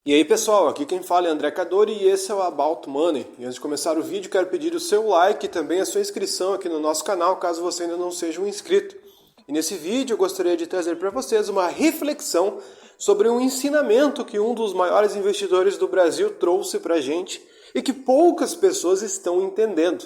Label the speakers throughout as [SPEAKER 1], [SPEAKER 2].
[SPEAKER 1] E aí pessoal, aqui quem fala é André Cadori e esse é o About Money. E antes de começar o vídeo, quero pedir o seu like e também a sua inscrição aqui no nosso canal, caso você ainda não seja um inscrito. E nesse vídeo eu gostaria de trazer para vocês uma reflexão sobre um ensinamento que um dos maiores investidores do Brasil trouxe para a gente e que poucas pessoas estão entendendo,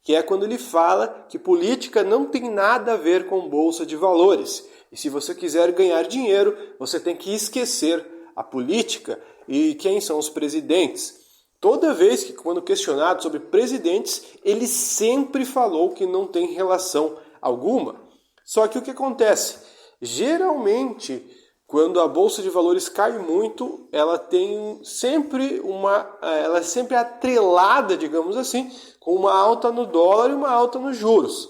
[SPEAKER 1] que é quando ele fala que política não tem nada a ver com bolsa de valores. E se você quiser ganhar dinheiro, você tem que esquecer a política e quem são os presidentes. Toda vez que, quando questionado sobre presidentes, ele sempre falou que não tem relação alguma. Só que o que acontece? Geralmente, quando a bolsa de valores cai muito, ela é sempre atrelada, digamos assim, com uma alta no dólar e uma alta nos juros.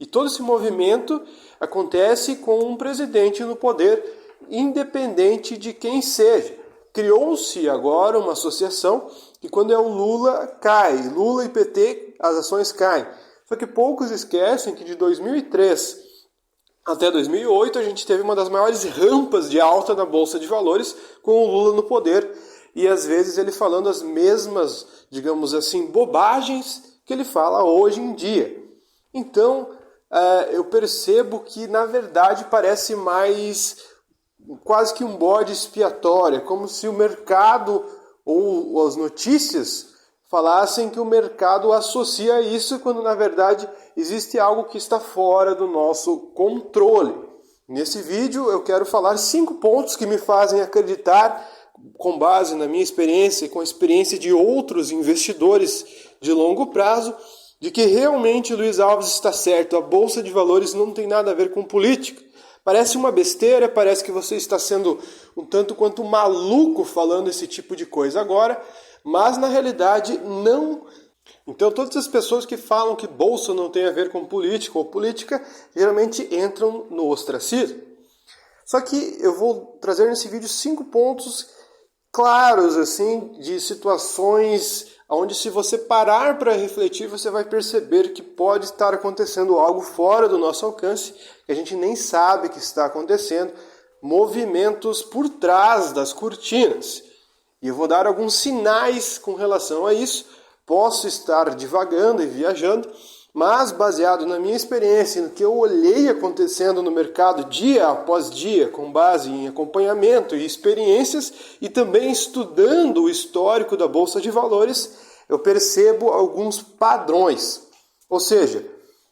[SPEAKER 1] E todo esse movimento acontece com um presidente no poder, independente de quem seja. Criou-se agora uma associação que quando é o Lula, cai. Lula e PT, as ações caem. Só que poucos esquecem que de 2003 até 2008 a gente teve uma das maiores rampas de alta na Bolsa de Valores com o Lula no poder. E às vezes ele falando as mesmas, digamos assim, bobagens que ele fala hoje em dia. Então, eu percebo que na verdade parece mais quase que um bode expiatório, como se o mercado ou as notícias falassem que o mercado associa isso, quando na verdade existe algo que está fora do nosso controle. Nesse vídeo eu quero falar 5 pontos que me fazem acreditar, com base na minha experiência e com a experiência de outros investidores de longo prazo, de que realmente o Luiz Alves está certo, a Bolsa de Valores não tem nada a ver com política. Parece uma besteira, parece que você está sendo um tanto quanto maluco falando esse tipo de coisa agora, mas na realidade não. Então todas as pessoas que falam que bolsa não tem a ver com política ou política, geralmente entram no ostracismo. Só que eu vou trazer nesse vídeo 5 pontos claros assim de situações onde, se você parar para refletir, você vai perceber que pode estar acontecendo algo fora do nosso alcance, que a gente nem sabe que está acontecendo, movimentos por trás das cortinas. E eu vou dar alguns sinais com relação a isso. Posso estar divagando e viajando, mas baseado na minha experiência, no que eu olhei acontecendo no mercado dia após dia, com base em acompanhamento e experiências, e também estudando o histórico da Bolsa de Valores, eu percebo alguns padrões. Ou seja,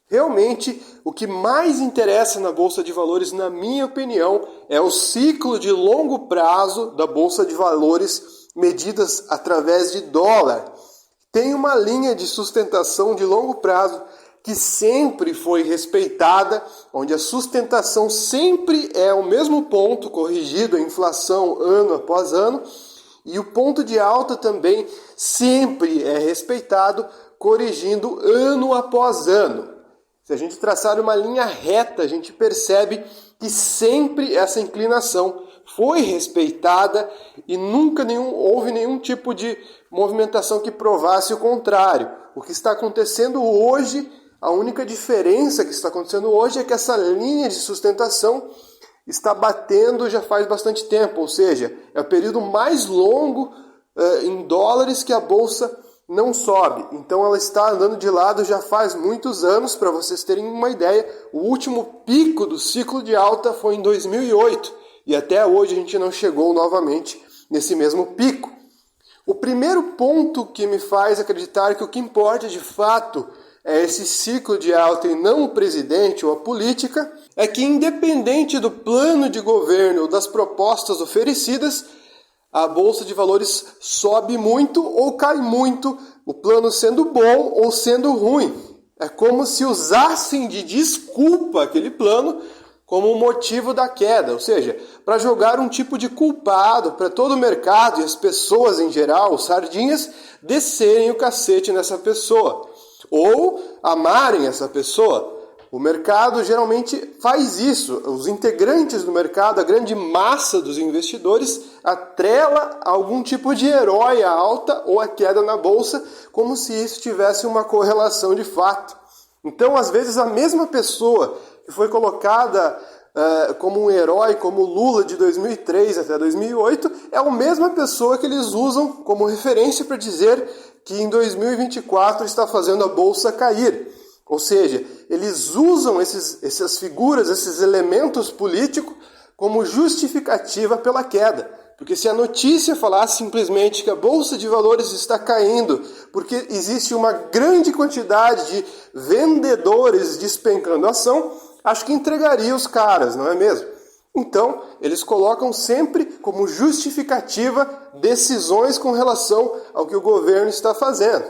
[SPEAKER 1] realmente o que mais interessa na Bolsa de Valores, na minha opinião, é o ciclo de longo prazo da Bolsa de Valores medidas através de dólar. Tem uma linha de sustentação de longo prazo que sempre foi respeitada, onde a sustentação sempre é o mesmo ponto, corrigido a inflação ano após ano, e o ponto de alta também sempre é respeitado, corrigindo ano após ano. Se a gente traçar uma linha reta, a gente percebe que sempre essa inclinação foi respeitada e nunca houve nenhum tipo de movimentação que provasse o contrário. O que está acontecendo hoje, a única diferença que está acontecendo hoje é que essa linha de sustentação está batendo já faz bastante tempo, ou seja, é o período mais longo em dólares que a Bolsa não sobe. Então ela está andando de lado já faz muitos anos. Para vocês terem uma ideia, o último pico do ciclo de alta foi em 2008 e até hoje a gente não chegou novamente nesse mesmo pico. O primeiro ponto que me faz acreditar que o que importa de fato é esse ciclo de alta e não o presidente ou a política, é que independente do plano de governo ou das propostas oferecidas, a Bolsa de Valores sobe muito ou cai muito, o plano sendo bom ou sendo ruim. É como se usassem de desculpa aquele plano como motivo da queda, ou seja, para jogar um tipo de culpado para todo o mercado e as pessoas em geral, os sardinhas, descerem o cacete nessa pessoa, ou amarem essa pessoa. O mercado geralmente faz isso. Os integrantes do mercado, a grande massa dos investidores, atrela algum tipo de herói à alta ou à queda na bolsa, como se isso tivesse uma correlação de fato. Então, às vezes, a mesma pessoa que foi colocada como um herói, como Lula de 2003 até 2008, é a mesma pessoa que eles usam como referência para dizer que em 2024 está fazendo a bolsa cair. Ou seja, eles usam essas figuras, esses elementos políticos como justificativa pela queda. Porque se a notícia falasse simplesmente que a bolsa de valores está caindo porque existe uma grande quantidade de vendedores despencando a ação, acho que entregaria os caras, não é mesmo? Então, eles colocam sempre como justificativa decisões com relação ao que o governo está fazendo.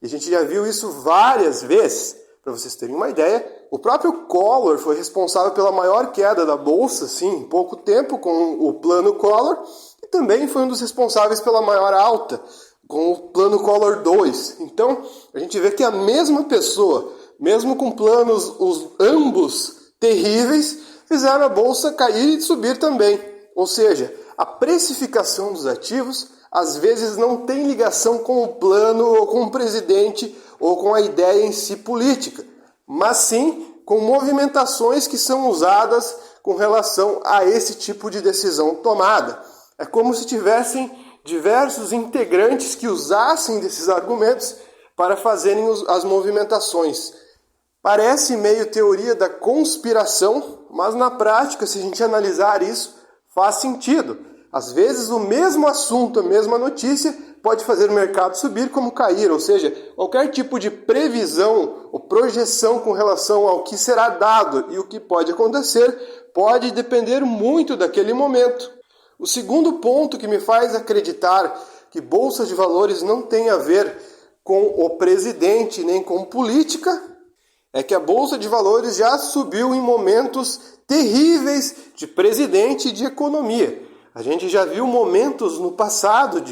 [SPEAKER 1] E a gente já viu isso várias vezes. Para vocês terem uma ideia, o próprio Collor foi responsável pela maior queda da bolsa, sim, em pouco tempo, com o Plano Collor, e também foi um dos responsáveis pela maior alta, com o Plano Collor 2. Então, a gente vê que a mesma pessoa, mesmo com planos ambos terríveis, fizeram a bolsa cair e subir também. Ou seja, a precificação dos ativos às vezes não tem ligação com o plano ou com o presidente ou com a ideia em si política, mas sim com movimentações que são usadas com relação a esse tipo de decisão tomada. É como se tivessem diversos integrantes que usassem desses argumentos para fazerem as movimentações. Parece meio teoria da conspiração, mas na prática, se a gente analisar isso, faz sentido. Às vezes o mesmo assunto, a mesma notícia, pode fazer o mercado subir como cair, ou seja, qualquer tipo de previsão ou projeção com relação ao que será dado e o que pode acontecer, pode depender muito daquele momento. O segundo ponto que me faz acreditar que bolsa de valores não tem a ver com o presidente nem com política é que a bolsa de valores já subiu em momentos terríveis de presidente e de economia. A gente já viu momentos no passado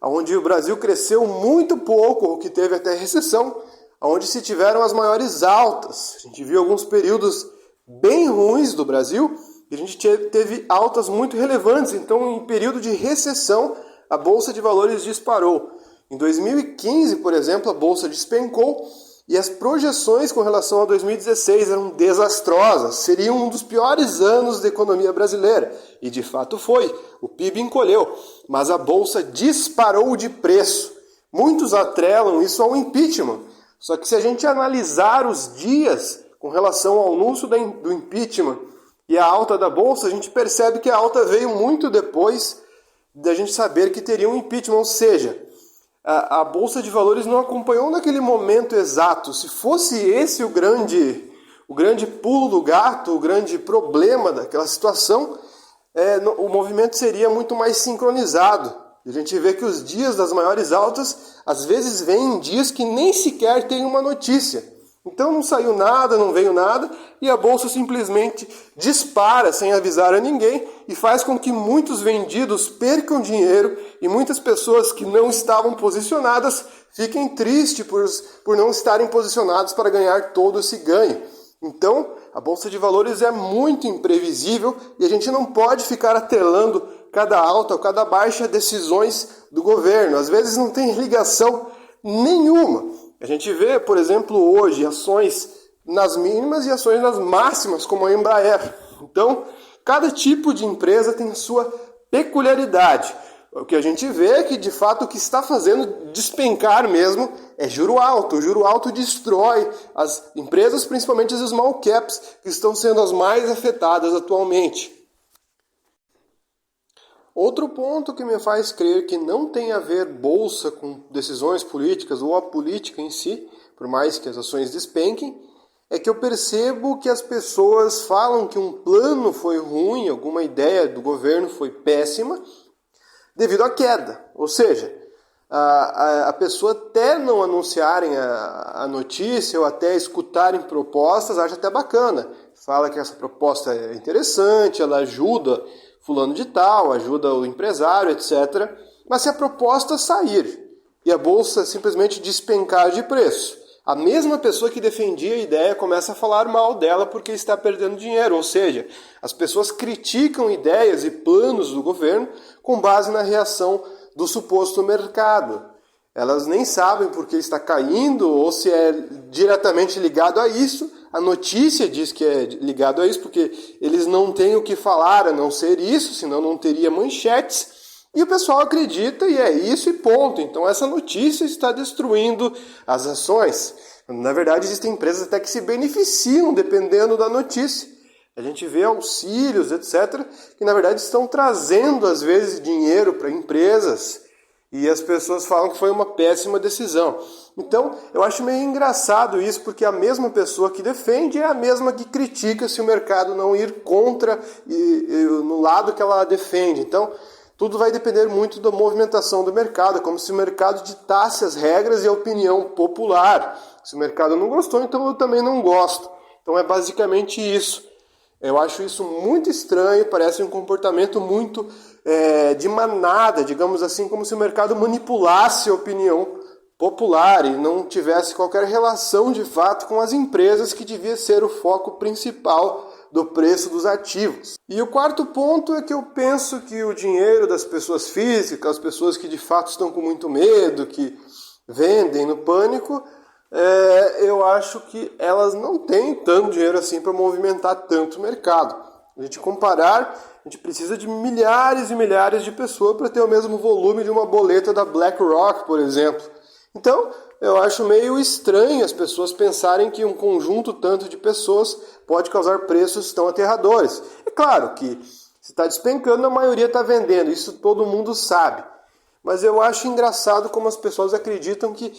[SPEAKER 1] onde o Brasil cresceu muito pouco, ou que teve até recessão, onde se tiveram as maiores altas. A gente viu alguns períodos bem ruins do Brasil e a gente teve altas muito relevantes. Então, em período de recessão, a Bolsa de Valores disparou. Em 2015, por exemplo, a Bolsa despencou e as projeções com relação a 2016 eram desastrosas. Seria um dos piores anos da economia brasileira. E de fato foi. O PIB encolheu, mas a Bolsa disparou de preço. Muitos atrelam isso ao impeachment. Só que se a gente analisar os dias com relação ao anúncio do impeachment e a alta da Bolsa, a gente percebe que a alta veio muito depois da gente saber que teria um impeachment. Ou seja, a Bolsa de Valores não acompanhou naquele momento exato. Se fosse esse o grande pulo do gato, o grande problema daquela situação, o movimento seria muito mais sincronizado. A gente vê que os dias das maiores altas, às vezes vêm em dias que nem sequer tem uma notícia. Então não saiu nada, não veio nada, e a Bolsa simplesmente dispara sem avisar a ninguém e faz com que muitos vendidos percam dinheiro e muitas pessoas que não estavam posicionadas fiquem tristes por não estarem posicionados para ganhar todo esse ganho. Então, a Bolsa de Valores é muito imprevisível e a gente não pode ficar atrelando cada alta ou cada baixa a decisões do governo. Às vezes não tem ligação nenhuma. A gente vê, por exemplo, hoje ações nas mínimas e ações nas máximas, como a Embraer. Então, cada tipo de empresa tem sua peculiaridade. O que a gente vê é que, de fato, o que está fazendo despencar mesmo é juro alto. O juro alto destrói as empresas, principalmente as small caps, que estão sendo as mais afetadas atualmente. Outro ponto que me faz crer que não tem a ver bolsa com decisões políticas ou a política em si, por mais que as ações despenquem, é que eu percebo que as pessoas falam que um plano foi ruim, alguma ideia do governo foi péssima, devido à queda. Ou seja, a pessoa até não anunciarem a notícia ou até escutarem propostas, acha até bacana. Fala que essa proposta é interessante, ela ajuda fulano de tal, ajuda o empresário, etc. Mas se a proposta sair e a bolsa simplesmente despencar de preço, a mesma pessoa que defendia a ideia começa a falar mal dela porque está perdendo dinheiro. Ou seja, as pessoas criticam ideias e planos do governo com base na reação do suposto mercado. Elas nem sabem por que está caindo ou se é diretamente ligado a isso, a notícia diz que é ligado a isso, porque eles não têm o que falar a não ser isso, senão não teria manchetes. E o pessoal acredita e é isso e ponto. Então essa notícia está destruindo as ações. Na verdade, existem empresas até que se beneficiam dependendo da notícia. A gente vê auxílios, etc., que na verdade estão trazendo às vezes dinheiro para empresas e as pessoas falam que foi uma péssima decisão. Então eu acho meio engraçado isso, porque a mesma pessoa que defende é a mesma que critica se o mercado não ir contra no lado que ela defende. Então tudo vai depender muito da movimentação do mercado, como se o mercado ditasse as regras e a opinião popular. Se o mercado não gostou, então eu também não gosto. Então é basicamente isso. Eu acho isso muito estranho, parece um comportamento muito de manada, digamos assim, como se o mercado manipulasse a opinião popular e não tivesse qualquer relação de fato com as empresas, que devia ser o foco principal do preço dos ativos. E o quarto ponto é que eu penso que o dinheiro das pessoas físicas, as pessoas que de fato estão com muito medo, que vendem no pânico, eu acho que elas não têm tanto dinheiro assim para movimentar tanto o mercado. A gente comparar, a gente precisa de milhares e milhares de pessoas para ter o mesmo volume de uma boleta da BlackRock, por exemplo. Então, eu acho meio estranho as pessoas pensarem que um conjunto tanto de pessoas pode causar preços tão aterradores. É claro que se está despencando, a maioria está vendendo, isso todo mundo sabe. Mas eu acho engraçado como as pessoas acreditam que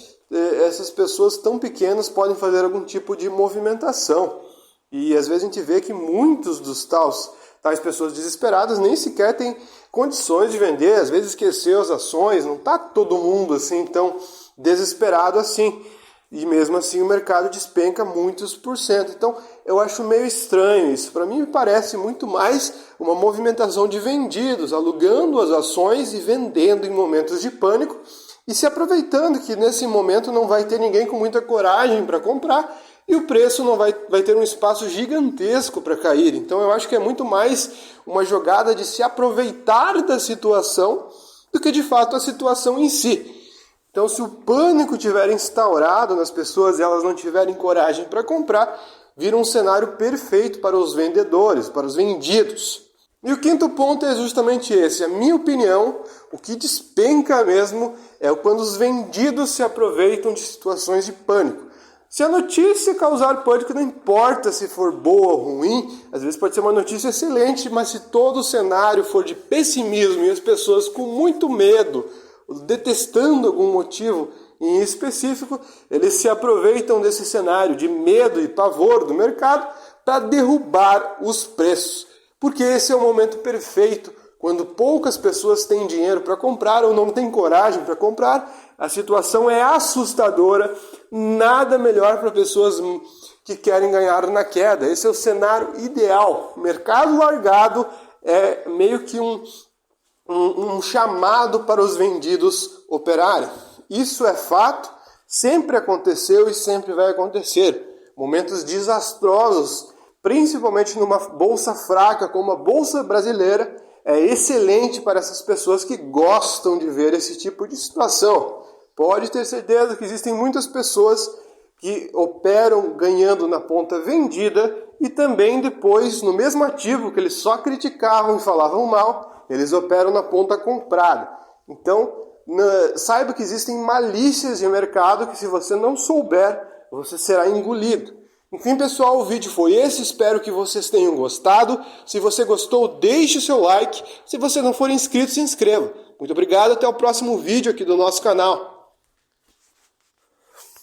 [SPEAKER 1] essas pessoas tão pequenas podem fazer algum tipo de movimentação. E às vezes a gente vê que muitos dos tais pessoas desesperadas nem sequer têm condições de vender, às vezes esqueceu as ações, não está todo mundo assim tão desesperado assim. E mesmo assim o mercado despenca muitos por cento. Então eu acho meio estranho isso. Para mim me parece muito mais uma movimentação de vendidos, alugando as ações e vendendo em momentos de pânico e se aproveitando que nesse momento não vai ter ninguém com muita coragem para comprar e o preço não vai ter um espaço gigantesco para cair. Então eu acho que é muito mais uma jogada de se aproveitar da situação do que de fato a situação em si. Então, se o pânico tiver instaurado nas pessoas e elas não tiverem coragem para comprar, vira um cenário perfeito para os vendedores, para os vendidos. E o quinto ponto é justamente esse. A minha opinião, o que despenca mesmo é quando os vendidos se aproveitam de situações de pânico. Se a notícia causar pânico, não importa se for boa ou ruim, às vezes pode ser uma notícia excelente, mas se todo o cenário for de pessimismo e as pessoas com muito medo, detestando algum motivo em específico, eles se aproveitam desse cenário de medo e pavor do mercado para derrubar os preços. Porque esse é o momento perfeito, quando poucas pessoas têm dinheiro para comprar ou não têm coragem para comprar, a situação é assustadora, nada melhor para pessoas que querem ganhar na queda. Esse é o cenário ideal. O mercado largado é meio que um chamado para os vendidos operarem. Isso é fato, sempre aconteceu e sempre vai acontecer. Momentos desastrosos, principalmente numa bolsa fraca como a bolsa brasileira, é excelente para essas pessoas que gostam de ver esse tipo de situação. Pode ter certeza que existem muitas pessoas que operam ganhando na ponta vendida e também depois, no mesmo ativo que eles só criticavam e falavam mal, eles operam na ponta comprada. Então, saiba que existem malícias de mercado que se você não souber, você será engolido. Enfim, pessoal, o vídeo foi esse. Espero que vocês tenham gostado. Se você gostou, deixe o seu like. Se você não for inscrito, se inscreva. Muito obrigado. Até o próximo vídeo aqui do nosso canal.